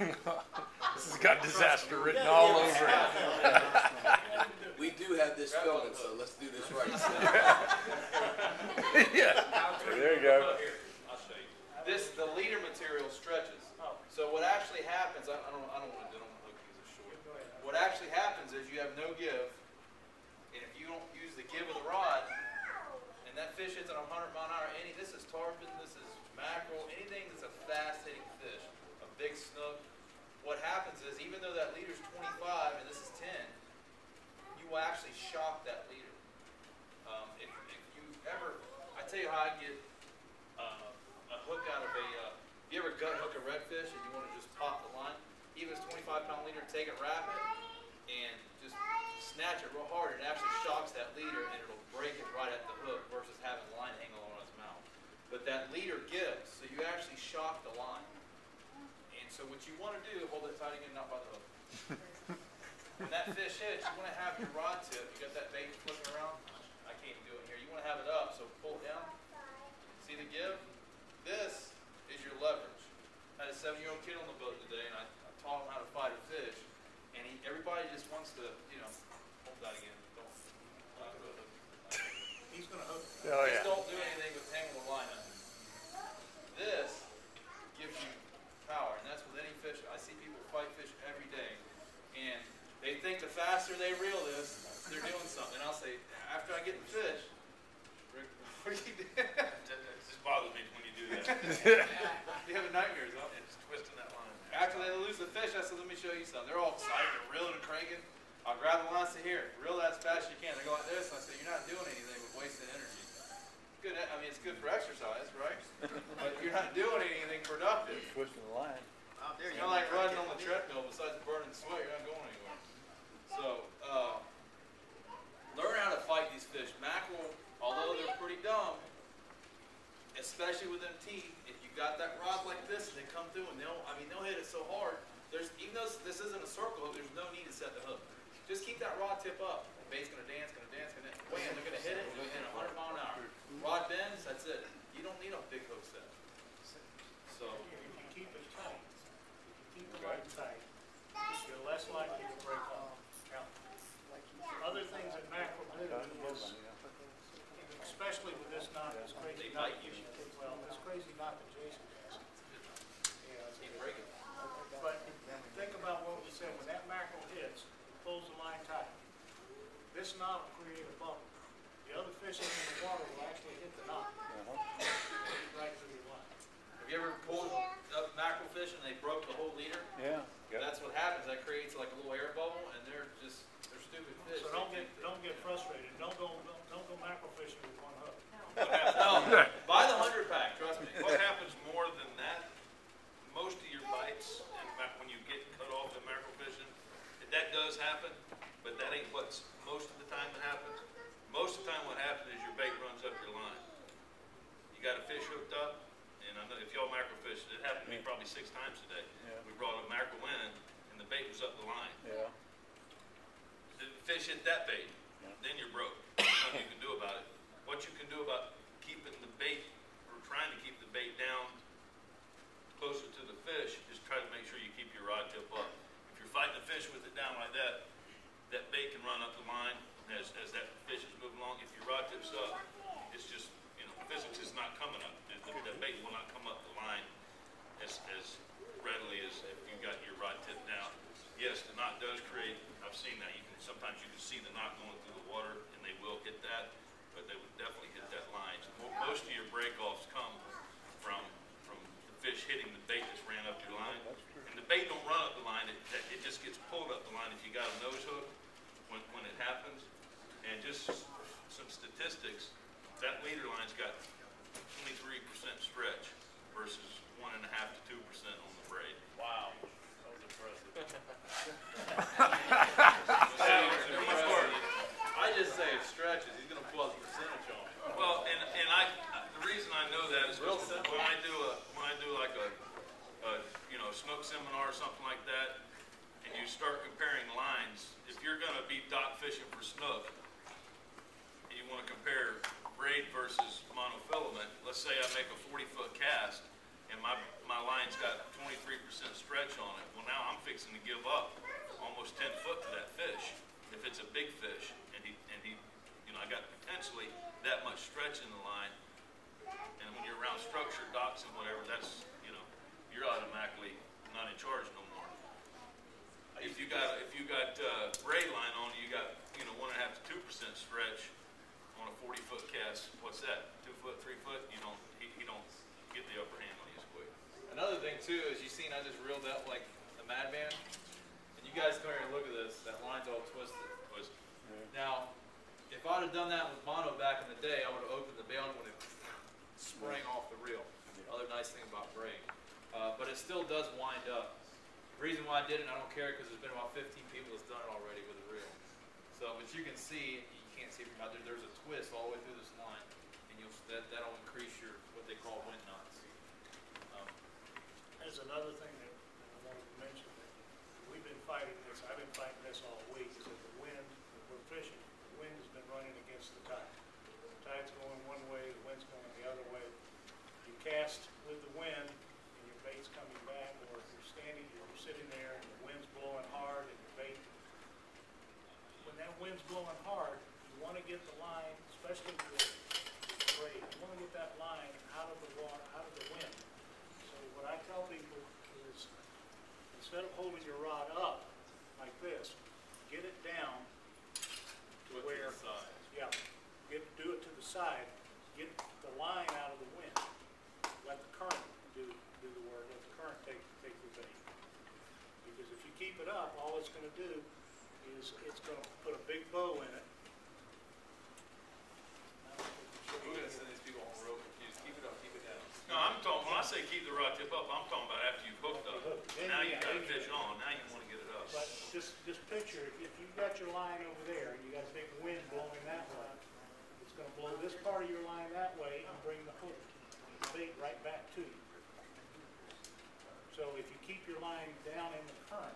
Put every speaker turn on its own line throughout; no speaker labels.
This has got disaster written all over it.
We do have this filming, so let's do this right.
Yeah. There you go.
I'll show you. The leader material stretches. So what actually happens, I don't want to hook these are short. What actually happens is you have no give, and if you don't use the give of the rod, and that fish hits at 100-mile-an-hour, this is tarpon, this is mackerel, anything that's a fast-hitting fish, a big snook. What happens is, even though that leader's 25 and this is 10, you will actually shock that leader. If you ever, I tell you how I get a hook out of if you ever gut hook a redfish and you want to just pop the line, even if it's 25-pound leader, take it rapid and just snatch it real hard. It actually shocks that leader and it'll break it right at the hook versus having the line hang on its mouth. But that leader gives, so you actually shock the line. And so what you want to do, hold it tight again, not by the hook. When that fish hits, you want to have your rod tip. You got that bait flipping around? I can't even do it here. You want to have it up, so pull it down. See the give? This is your leverage. I had a 7-year-old kid on the boat today, and I taught him how to fight a fish. And everybody just wants to, hold that again.
He's going to hook.
Oh, yeah.
Just don't do anything with hanging the line up. This gives you power, and that's with any fish. I see people fight fish every day, and they think the faster they reel this, they're doing something. And I'll say, after I get the fish, Rick, what are you doing?
It just bothers me when you do that.
You have nightmares, huh?
It's twisting that line.
After they lose the fish, I said, let me show you something. They're all excited, they're reeling and cranking. I'll grab the line and say, here, reel that as fast as you can. They go like this, and I say, you're not doing anything with wasting energy. Good, I mean, it's good for exercise, right? But you're not doing anything productive.
Twisting the line.
It's kind of like running on the treadmill. Besides burning sweat, you're not going anywhere. So, learn how to fight these fish. Mackerel, although they're pretty dumb, especially with them teeth, if you got that rod like this and they come through and they'll hit it so hard. Even though this isn't a circle hook, there's no need to set the hook. Just keep that rod tip up. The bait's gonna dance, wham, they're gonna hit it, and go in 100-mile-an-hour. Rod bends, that's it. You don't need a big hook set. So,
If you keep it tight, keep the line tight, you're less likely to break off. Now, other things that mackerel do is, especially with this knot, this crazy knot, this crazy knot that Jason has.
keep breaking.
But think about what we said, when that mackerel hits, pulls the line tight. This knot will create a bubble. The other fish in the water will actually hit the knot. Right through your line.
Have you ever pulled up mackerel fish and they broke the whole leader?
Yeah.
That's what happens. That creates like a little air bubble, and they're stupid fish.
So don't get frustrated. Don't go mackerel fishing with one hook.
No, buy the 100-pack. Trust me.
What happens more than that? Most of your bites, in fact, when you get cut off in mackerel fishing, that does happen, but that ain't what's most of the time that happens. Most of the time what happens is your bait runs up your line. You got a fish hooked up, and I know if y'all mackerel fish, it happened to me probably 6 times today.
Yeah.
We brought a mackerel in, and the bait was up the line.
Yeah.
The fish hit that bait, then you're broke. Nothing you can do about it. What you can do about keeping the bait, or trying to keep the bait down closer to the fish, is try to make sure you keep your rod tip up. If you're fighting the fish with it down like that, that bait can run up the line as that fish is moving along. If your rod tip's up, it's just, physics is not coming up. That bait will not come up the line as readily as if you got your rod tip down. Yes, the knot does create, I've seen that. Sometimes you can see the knot going through the water, and they will hit that, but they would definitely hit that line. So most of your break-offs come from the fish hitting the bait that's ran up your line. And the bait don't run up the line, it just gets pulled up the line if you got a nose hook when it happens. And just some statistics, that leader line's got 23% stretch versus 1.5 to 2% on the braid.
Wow. That was impressive. I just say it stretches. He's going to pull out the percentage on it.
Well, and the reason I know that is because when I do like a snook seminar or something like that, and you start comparing lines, if you're going to be dock fishing for snook, and you want to compare braid versus monofilament, let's say I make a 40-foot cast, and my line's got 23% stretch on it. stretching the line. And when you're around structure, docks and whatever, that's, you know, you're automatically not in charge no more. If you got braid line on, you got, you know, 1.5 to 2% stretch on a 40-foot cast. What's that? 2 foot, 3 foot? You don't, he don't get the upper hand on you as quick.
Another thing too is you seen I just reeled up like the madman, and you guys come here and look at this. That line's all twisted. Now, if I'd have done that with mono back in the day, I would have opened the bail and would have sprang off the reel. Other nice thing about braid, but it still does wind up. The reason why I did it, I don't care, because there's been about 15 people that's done it already with a reel. So, but you can see, you can't see from out there. There's a twist all the way through this line, and that'll increase your what they call wind knots.
There's another thing that I wanted to mention, that we've been fighting this, I've been fighting this all week, is that the wind, when we're fishing, the wind has been running against the tide. The tide's going one way, the wind's going the other way. You cast with the wind, and your bait's coming back, or if you're standing, you're sitting there, and the wind's blowing hard, and your bait, when that wind's blowing hard, you want to get the line, especially with braid, you want to get that line out of the water, out of the wind. So what I tell people is, instead of holding your rod up like this, get it down to where, yeah, do it to the side, get the line out of the wind. Let the current do the work. Let the current take the bait. Because if you keep it up, all it's going to do is it's going to put a big bow in it.
We're going to send these people home real confused. Keep it up, keep it down.
No, I'm talking, when I say keep the rod tip up, I'm talking about after you've hooked up. Now you got a fish on, now you want to get it up.
But just picture, if you've got your line over there, and you got a big wind blowing that way, it's going to blow this part of your line that way and bring the hook, the bait right back to you. So if you keep your line down in the current,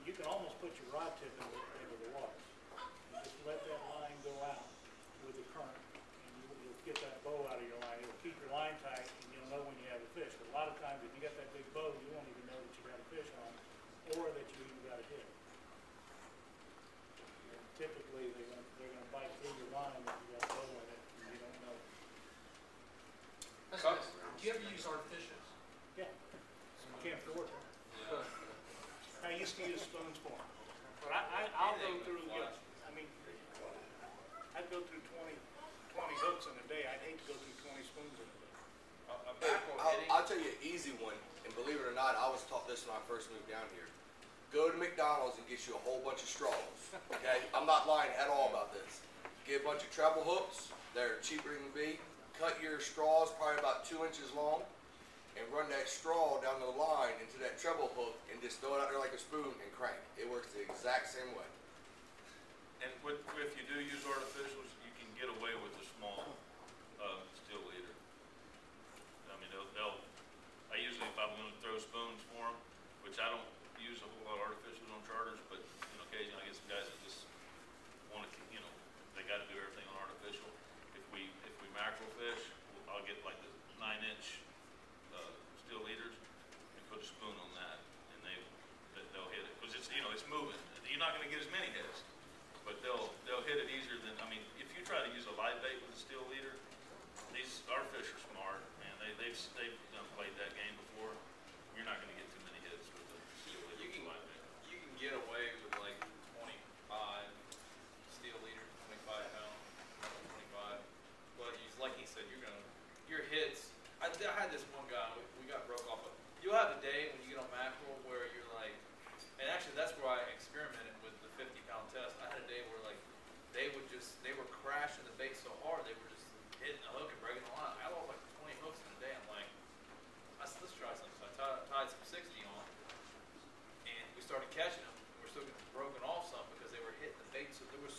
you can almost put your rod tip into the water. You just let that line go out with the current, and you'll get that bow out of your line. It'll keep your line tight, and you'll know when you have a fish. But a lot of times, if you got that big bow, you won't even know that you got a fish on, or that you even got a hit. And typically, they're going to bite through your line if you got a bow in it, and you don't know.
Do you ever use artificials?
Yeah, you can't afford it. I used to use spoons for them, but I'll go through. I mean, I'd go through 20 hooks in a day. I'd hate to go through 20 spoons in a day.
I'll tell you an easy one, and believe it or not, I was taught this when I first moved down here. Go to McDonald's and get you a whole bunch of straws, okay? I'm not lying at all about this. Get a bunch of treble hooks, they're cheaper than be. Cut your straws probably about 2 inches long, and run that straw down the line into that treble hook, and just throw it out there like a spoon and crank. It works the exact same way.
And if you do use artificials, you can get away with a small steel leader. I mean, I usually, if I'm going to throw spoons for them, which I don't use a whole lot of artificials on charters, but occasionally I get some guys that just want to, they got to do everything on artificial. If we mackerel fish, I'll get like the 9-inch steel leaders and put a spoon on that, and they'll hit it because it's it's moving. You're not going to get as many hits, but they'll hit it easier than, I mean, if you try to use a live bait with a steel leader, our fish are smart, man. They've played that game before. You're not going to get too many hits with the steel leader.
You can get away with like 25 steel leader, 25 pound, 25. But like he said, your hits. I had this one guy, we got broke off of. You'll have a day when you get on mackerel where you're like, and actually that's where I experimented with the 50-pound test. I had a day where like they were crashing the bait so hard they were just hitting the hook and breaking the line. I lost like 20 hooks in a day. I'm like, let's try something. So I tied some 60 on, and we started catching them. We're still getting broken off some because they were hitting the bait. So there was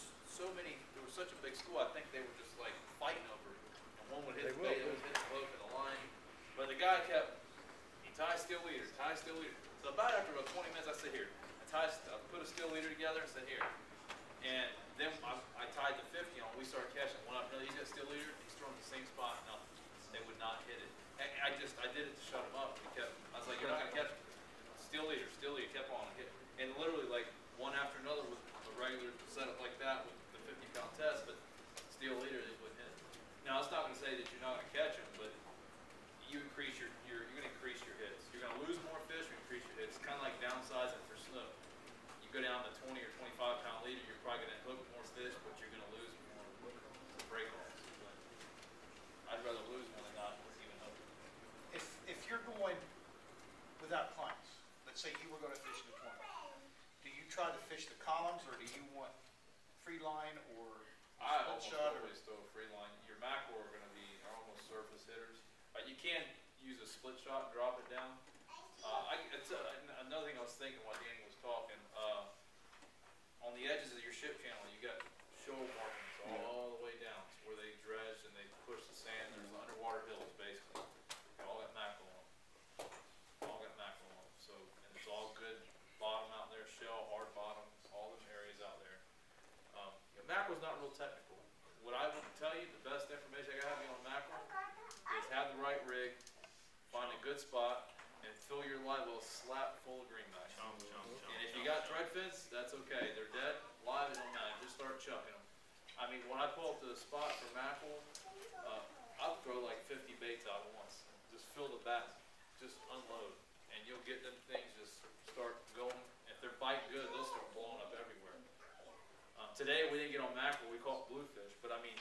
such a big school. I think they were just like fighting over it. And one would hit the bait, it would hit the hook and the line. But the guy he ties steel leader. So about after about 20 minutes, I said, here, I put a steel leader together and said, here. And then I tied the 50 on. We started catching. When he's got a steel leader, he's throwing the same spot. No, they would not hit it. And I did it to shut him up. I was like, you're not going to catch it. Steel leader, kept on. And literally, like, one after another with a regular setup like that with the 50-pound test, but steel leader, they wouldn't hit it. Now,
try to fish the columns, or do you want free line or
I
split
almost
shot? Or
always throw a free line. Your mackerel are gonna be almost surface hitters. You can use a split shot and drop it down. Another thing I was thinking while Danny was talking, on the edges of your ship channel, you got shoal markings all the way down to where they dredge and they push the sand. There's underwater hills basically. They all got mackerel on them. All got mackerel on them. So, and it's all good bottom out there, shell, hard bottom, all them areas out there. Mackerel's not real technical. What I would tell you, the best information I got to have you on mackerel is have the right rig, find a good spot, and fill your live well slap full of greenbacks. And if you got thread fins, that's okay. They're dead, live, it don't matter. Just start chucking them. I mean, when I pull up to the spot for mackerel, I'll throw like 50 baits out at once. Just fill the bat, just unload, and you'll get them things just start going. If they're biting good, they'll start blowing up everywhere. Today we didn't get on mackerel, we caught bluefish, but I mean,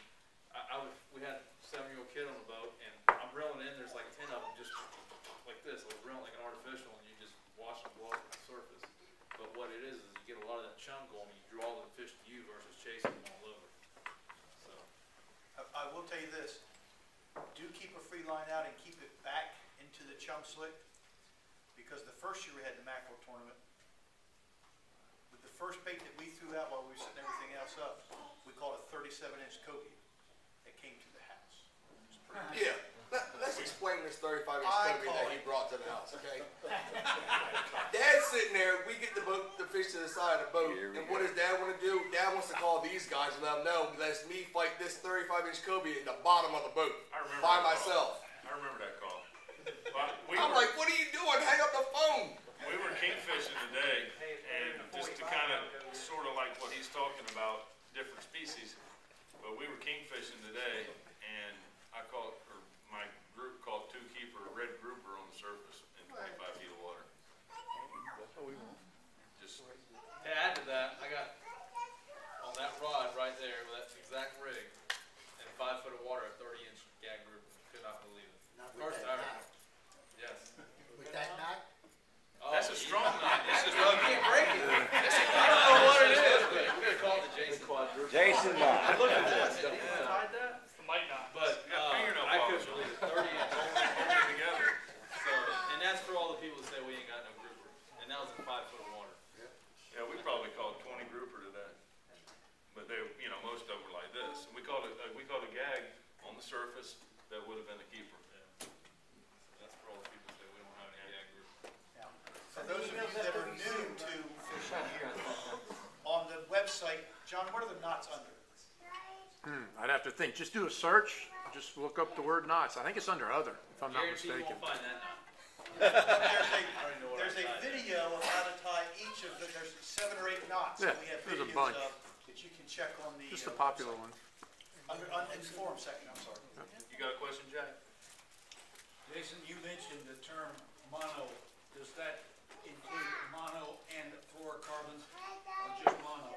we had a 7-year-old kid on the boat, and I'm reeling in, there's like 10 of them just like this. I was reeling like an artificial, and you just watch them blow up at the surface. But what it is you get a lot of that chum going, and you draw the fish to you versus chasing them all over. So
I will tell you this, do keep a free line out and keep it back into the chum slick, because the first year we had the mackerel tournament, with the first bait that we threw out while we were setting everything else up, we caught a 37-inch cobia that came to the house. It was pretty
Yeah. Let's explain this 35-inch
I
cobia
call
that he
it.
brought to the house, okay? Dad's sitting there, we get the fish to the side of the boat, and what does Dad want to do? Dad wants to call these guys and let them know, let me fight this 35-inch cobia in the bottom of the boat
I remember
by
that
myself.
Call. I remember that call. But
I'm like, what are you doing? Hang up the phone.
we were kingfishing today, and just to kind of sort of like what he's talking about, different species, but we were kingfishing today, and I caught, or my group caught 2 keeper red grouper on the surface in 25 feet of water. Just
to add to that, I got on that rod right there with that exact rig and 5 foot of water, a 30-inch gag group. Could not believe it. First time. Yes.
With that knot?
Oh,
that's a strong knot. This is
You can't break it. I don't know what it is, but we're gonna call it the Jason.
Jason Bond.
Look at this. Tied that?
Might not.
But
fingernail
I
polish
couldn't
on
believe it. 30 inch.
holding it together.
So, and that's for all the people that say we ain't got no grouper. And that was in 5 foot of water.
Yeah, we probably caught 20 grouper today, but they, you know, most of them were like this. And we caught a gag on the surface that would have been a keeper.
Yeah. That's for all the people that say we don't have any gag grouper.
For those of you that are new to fishing here, on the website, John, what are the knots under?
I'd have to think. Just do a search. Just look up the word knots. I think it's under other, if I'm not
Guarantee you
mistaken.
won't find that now.
There's a video of how to tie each of the, there's 7 or 8 knots
Yeah,
that we have
there's a
videos
bunch.
of that you can check on the
Just the popular one.
in the forum section, I'm sorry.
You got a question, Jack?
Jason, you mentioned the term mono. Does that include mono and fluorocarbons or just mono?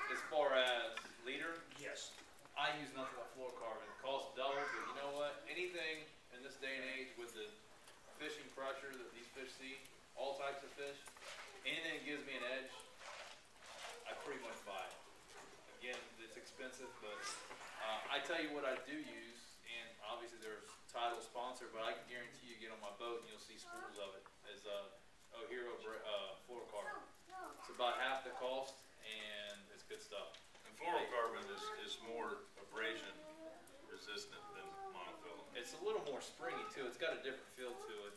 As far as leader,
Yes.
I use nothing but fluorocarbon. It costs double, but you know what? Anything in this day and age with the fishing pressure that these fish see, all types of fish, anything that gives me an edge, I pretty much buy it. Again, it's expensive, but I tell you what I do use, and obviously there's title sponsor, but I can guarantee you get on my boat and you'll see spools of it, is O'Hero fluorocarbon. It's about half the cost, and it's good stuff.
And fluorocarbon is more abrasion resistant than monofilament.
It's a little more springy too. It's got a different feel to it.